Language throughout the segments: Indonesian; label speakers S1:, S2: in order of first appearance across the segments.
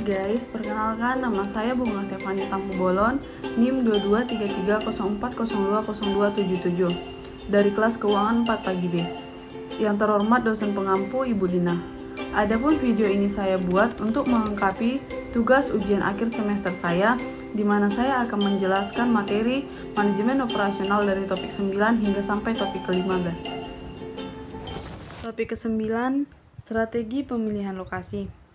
S1: guys, perkenalkan nama saya Bunga Stefani Tampu Bolon, NIM 223301402027 dari kelas keuangan 4 pagi B. Yang terhormat dosen pengampu Ibu Dina. Adapun video ini saya buat untuk melengkapi tugas ujian akhir semester saya, di mana saya akan menjelaskan materi manajemen operasional dari topik 9 hingga sampai topik ke-15. Topik ke-9, strategi pemilihan lokasi.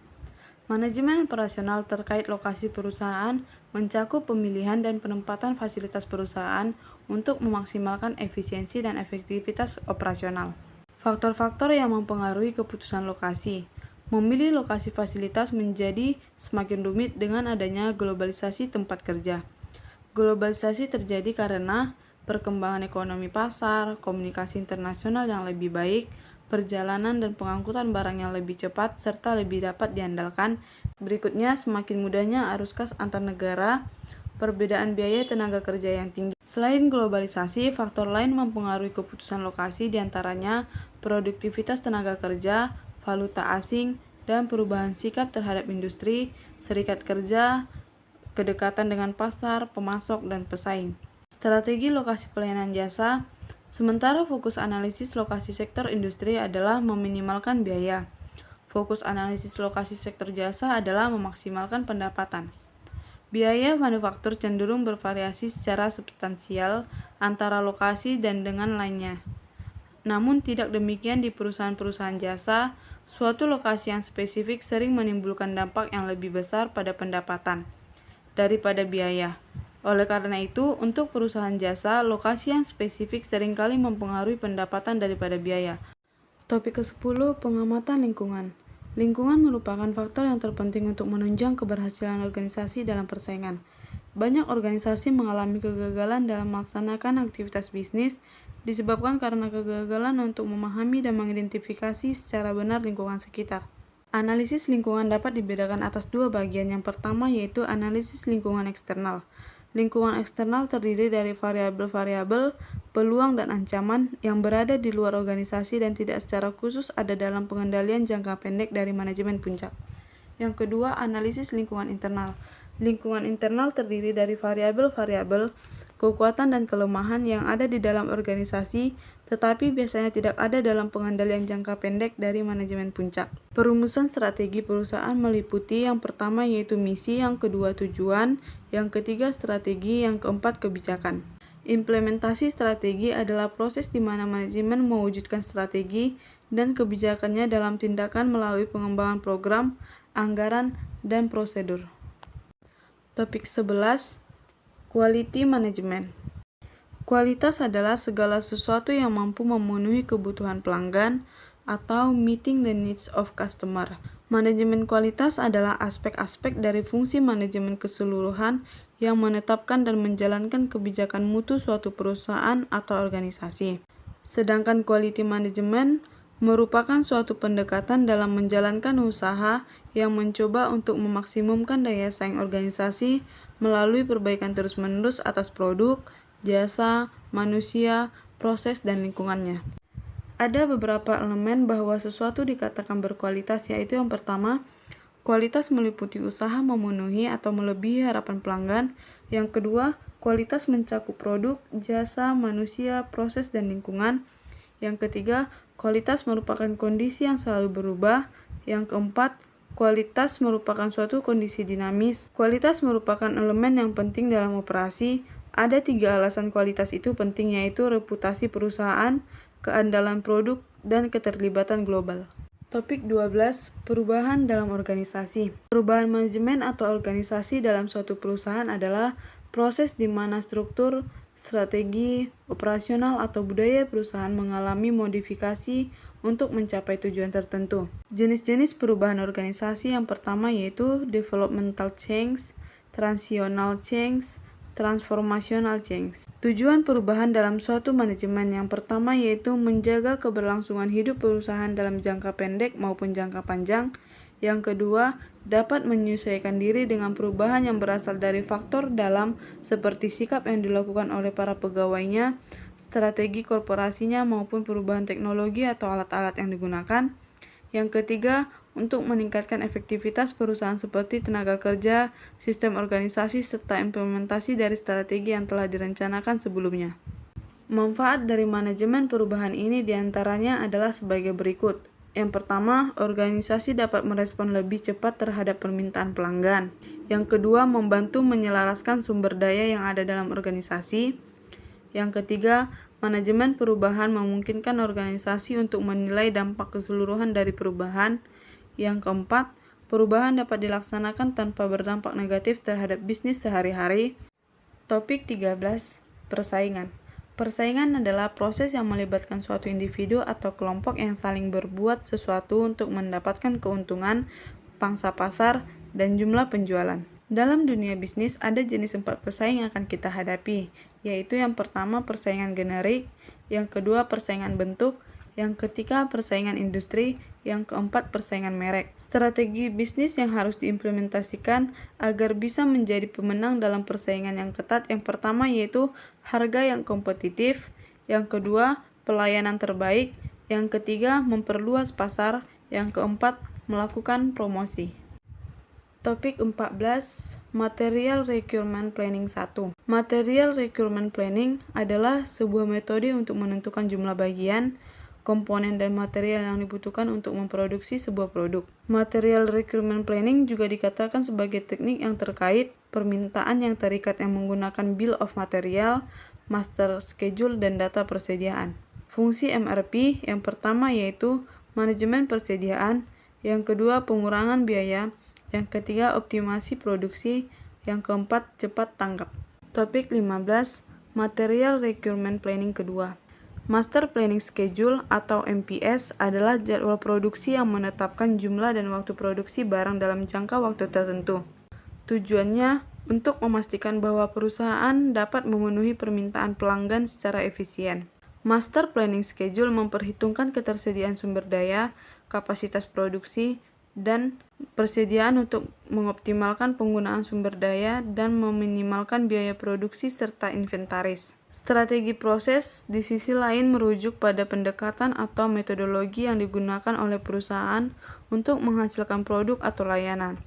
S1: Manajemen operasional terkait lokasi perusahaan mencakup pemilihan dan penempatan fasilitas perusahaan untuk memaksimalkan efisiensi dan efektivitas operasional. Faktor-faktor yang mempengaruhi keputusan lokasi. Memilih lokasi fasilitas menjadi semakin rumit dengan adanya globalisasi tempat kerja. Globalisasi terjadi karena perkembangan ekonomi pasar, komunikasi internasional yang lebih baik, perjalanan dan pengangkutan barang yang lebih cepat serta lebih dapat diandalkan. Berikutnya, semakin mudahnya arus kas antar negara, perbedaan biaya tenaga kerja yang tinggi. Selain globalisasi, faktor lain mempengaruhi keputusan lokasi, diantaranya produktivitas tenaga kerja, valuta asing, dan perubahan sikap terhadap industri, serikat kerja, kedekatan dengan pasar, pemasok, dan pesaing. Strategi lokasi pelayanan jasa. Sementara fokus analisis lokasi sektor industri adalah meminimalkan biaya. Fokus analisis lokasi sektor jasa adalah memaksimalkan pendapatan. Biaya manufaktur cenderung bervariasi secara substansial antara lokasi dan dengan lainnya. Namun tidak demikian di perusahaan-perusahaan jasa. Suatu lokasi yang spesifik sering menimbulkan dampak yang lebih besar pada pendapatan daripada biaya. Oleh karena itu, untuk perusahaan jasa, lokasi yang spesifik seringkali mempengaruhi pendapatan daripada biaya. Topik ke-10, pengamatan lingkungan. Lingkungan merupakan faktor yang terpenting untuk menunjang keberhasilan organisasi dalam persaingan. Banyak organisasi mengalami kegagalan dalam melaksanakan aktivitas bisnis disebabkan karena kegagalan untuk memahami dan mengidentifikasi secara benar lingkungan sekitar. Analisis lingkungan dapat dibedakan atas dua bagian. Yang pertama yaitu analisis lingkungan eksternal. Lingkungan eksternal terdiri dari variabel-variabel, peluang dan ancaman yang berada di luar organisasi dan tidak secara khusus ada dalam pengendalian jangka pendek dari manajemen puncak. Yang kedua, analisis lingkungan internal. Lingkungan internal terdiri dari variabel-variabel, kekuatan dan kelemahan yang ada di dalam organisasi, tetapi biasanya tidak ada dalam pengendalian jangka pendek dari manajemen puncak. Perumusan strategi perusahaan meliputi yang pertama yaitu misi, yang kedua tujuan, yang ketiga strategi, yang keempat kebijakan. Implementasi strategi adalah proses di mana manajemen mewujudkan strategi dan kebijakannya dalam tindakan melalui pengembangan program, anggaran, dan prosedur. Topik 11, Quality Management. Kualitas adalah segala sesuatu yang mampu memenuhi kebutuhan pelanggan atau meeting the needs of customer. Manajemen kualitas adalah aspek-aspek dari fungsi manajemen keseluruhan yang menetapkan dan menjalankan kebijakan mutu suatu perusahaan atau organisasi. Sedangkan quality management merupakan suatu pendekatan dalam menjalankan usaha yang mencoba untuk memaksimumkan daya saing organisasi melalui perbaikan terus-menerus atas produk, jasa, manusia, proses, dan lingkungannya. Ada beberapa elemen bahwa sesuatu dikatakan berkualitas, yaitu yang pertama, kualitas meliputi usaha memenuhi atau melebihi harapan pelanggan. Yang kedua, kualitas mencakup produk, jasa, manusia, proses, dan lingkungan. Yang ketiga, kualitas merupakan kondisi yang selalu berubah. Yang keempat, kualitas merupakan suatu kondisi dinamis. Kualitas merupakan elemen yang penting dalam operasi. Ada 3 alasan kualitas itu penting, yaitu reputasi perusahaan, keandalan produk, dan keterlibatan global. Topik 12, perubahan dalam organisasi. Perubahan manajemen atau organisasi dalam suatu perusahaan adalah proses di mana struktur, strategi, operasional atau budaya perusahaan mengalami modifikasi untuk mencapai tujuan tertentu. Jenis-jenis perubahan organisasi yang pertama yaitu developmental change, transitional change, transformational change. Tujuan perubahan dalam suatu manajemen yang pertama yaitu menjaga keberlangsungan hidup perusahaan dalam jangka pendek maupun jangka panjang. Yang kedua, dapat menyesuaikan diri dengan perubahan yang berasal dari faktor dalam seperti sikap yang dilakukan oleh para pegawainya, strategi korporasinya maupun perubahan teknologi atau alat-alat yang digunakan. Yang ketiga, untuk meningkatkan efektivitas perusahaan seperti tenaga kerja, sistem organisasi, serta implementasi dari strategi yang telah direncanakan sebelumnya. Manfaat dari manajemen perubahan ini diantaranya adalah sebagai berikut. Yang pertama, organisasi dapat merespon lebih cepat terhadap permintaan pelanggan. Yang kedua, membantu menyelaraskan sumber daya yang ada dalam organisasi. Yang ketiga, manajemen perubahan memungkinkan organisasi untuk menilai dampak keseluruhan dari perubahan. Yang keempat, perubahan dapat dilaksanakan tanpa berdampak negatif terhadap bisnis sehari-hari. Topik 13, persaingan. Persaingan adalah proses yang melibatkan suatu individu atau kelompok yang saling berbuat sesuatu untuk mendapatkan keuntungan, pangsa pasar, dan jumlah penjualan. Dalam dunia bisnis, ada jenis 4 persaing yang akan kita hadapi, yaitu yang pertama persaingan generik, yang kedua persaingan bentuk, yang ketiga persaingan industri, yang keempat persaingan merek. Strategi bisnis yang harus diimplementasikan agar bisa menjadi pemenang dalam persaingan yang ketat yang pertama yaitu harga yang kompetitif, yang kedua pelayanan terbaik, yang ketiga memperluas pasar, yang keempat melakukan promosi. Topik 14, Material Requirement Planning 1. Material Requirement Planning adalah sebuah metode untuk menentukan jumlah bagian, komponen dan material yang dibutuhkan untuk memproduksi sebuah produk. Material Requirement Planning juga dikatakan sebagai teknik yang terkait permintaan yang terikat yang menggunakan Bill of Material, Master Schedule, dan data persediaan. Fungsi MRP yang pertama yaitu manajemen persediaan, yang kedua pengurangan biaya, yang ketiga optimasi produksi, yang keempat cepat tanggap. Topik 15, Material Requirement Planning kedua. Master Planning Schedule atau MPS adalah jadwal produksi yang menetapkan jumlah dan waktu produksi barang dalam jangka waktu tertentu. Tujuannya untuk memastikan bahwa perusahaan dapat memenuhi permintaan pelanggan secara efisien. Master Planning Schedule memperhitungkan ketersediaan sumber daya, kapasitas produksi, dan persediaan untuk mengoptimalkan penggunaan sumber daya dan meminimalkan biaya produksi serta inventaris. Strategi proses di sisi lain merujuk pada pendekatan atau metodologi yang digunakan oleh perusahaan untuk menghasilkan produk atau layanan.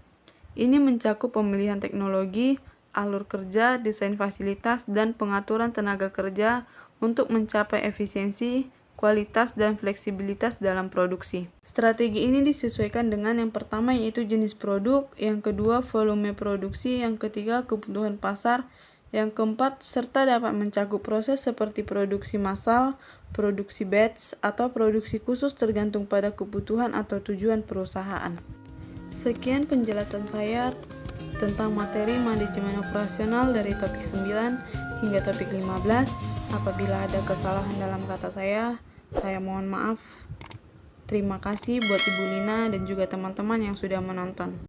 S1: Ini mencakup pemilihan teknologi, alur kerja, desain fasilitas, dan pengaturan tenaga kerja untuk mencapai efisiensi, kualitas, dan fleksibilitas dalam produksi. Strategi ini disesuaikan dengan yang pertama yaitu jenis produk, yang kedua volume produksi, yang ketiga kebutuhan pasar, yang keempat serta dapat mencakup proses seperti produksi massal, produksi batch, atau produksi khusus tergantung pada kebutuhan atau tujuan perusahaan. Sekian penjelasan saya tentang materi manajemen operasional dari topik 9 hingga topik 15. Apabila ada kesalahan dalam kata saya mohon maaf. Terima kasih buat Ibu Lina dan juga teman-teman yang sudah menonton.